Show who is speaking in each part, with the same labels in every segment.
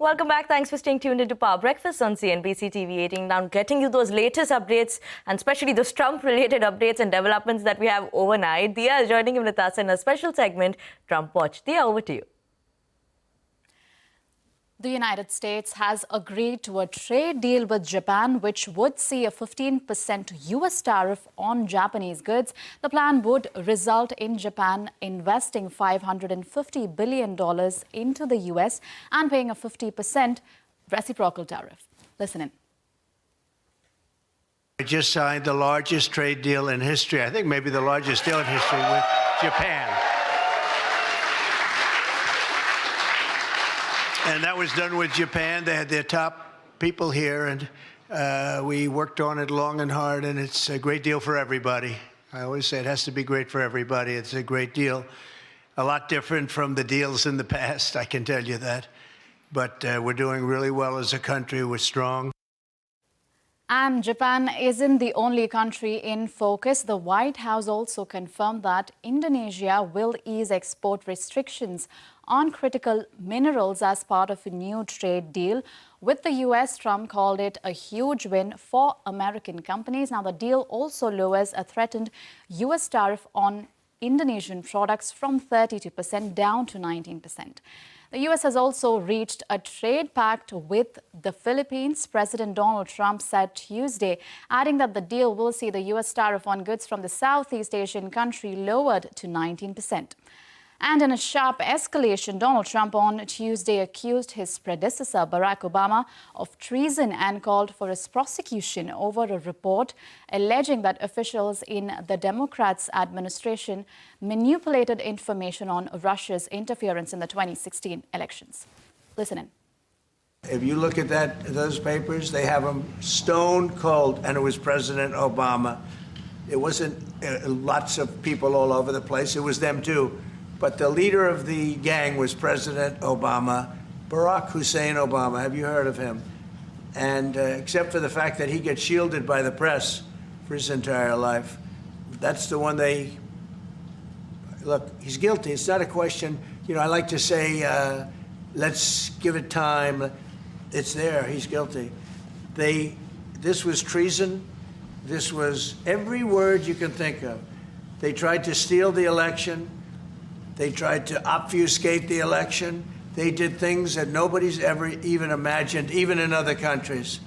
Speaker 1: Welcome back. Thanks for staying tuned into Power Breakfast on CNBC TV18. Now getting you those latest updates and especially those Trump-related updates and developments that we have overnight. Dia is joining in with us in a special segment, Trump Watch. Dia, over to you.
Speaker 2: The United States has agreed to a trade deal with Japan, which would see a 15% U.S. tariff on Japanese goods. The plan would result in Japan investing $550 billion into the U.S. and paying a 50% reciprocal tariff. Listen in.
Speaker 3: I just signed the largest trade deal in history, I think maybe the largest deal in history, with Japan. And that was done with Japan. They had their top people here, and we worked on it long and hard, and it's a great deal for everybody. I always say it has to be great for everybody. It's a great deal. A lot different from the deals in the past, I can tell you that. But we're doing really well as a country. We're strong.
Speaker 2: And Japan isn't the only country in focus. The White House also confirmed that Indonesia will ease export restrictions on critical minerals as part of a new trade deal with the U.S. Trump called it a huge win for American companies. Now, the deal also lowers a threatened U.S. tariff on Indonesian products from 32% down to 19%. The U.S. has also reached a trade pact with the Philippines. President Donald Trump said Tuesday, adding that the deal will see the U.S. tariff on goods from the Southeast Asian country lowered to 19%. And in a sharp escalation, Donald Trump on Tuesday accused his predecessor, Barack Obama, of treason and called for his prosecution over a report alleging that officials in the Democrats' administration manipulated information on Russia's interference in the 2016 elections. Listen in.
Speaker 3: If you look at those papers, they have them stone cold, and it was President Obama. It wasn't lots of people all over the place. It was them, too. But the leader of the gang was President Obama, Barack Hussein Obama. Have you heard of him? And except for the fact that he gets shielded by the press for his entire life, that's the one they... Look, he's guilty. It's not a question... You know, I like to say, let's give it time. It's there. He's guilty. This was treason. This was every word you can think of. They tried to steal the election. They tried to obfuscate the election. They did things that nobody's ever even imagined, even in other countries.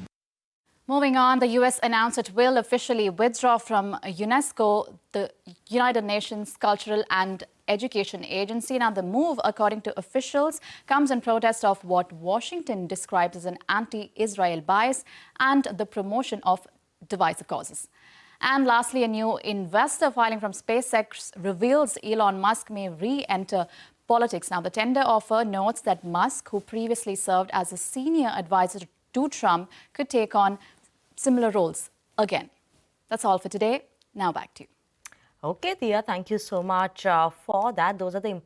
Speaker 2: Moving on, the U.S. announced it will officially withdraw from UNESCO, the United Nations Cultural and Education Agency. Now, the move, according to officials, comes in protest of what Washington describes as an anti-Israel bias and the promotion of divisive causes. And lastly, a new investor filing from SpaceX reveals Elon Musk may re-enter politics. Now, the tender offer notes that Musk, who previously served as a senior advisor to Trump, could take on similar roles again. That's all for today. Now back to you.
Speaker 1: Okay, Dia, thank you so much for that. Those are the important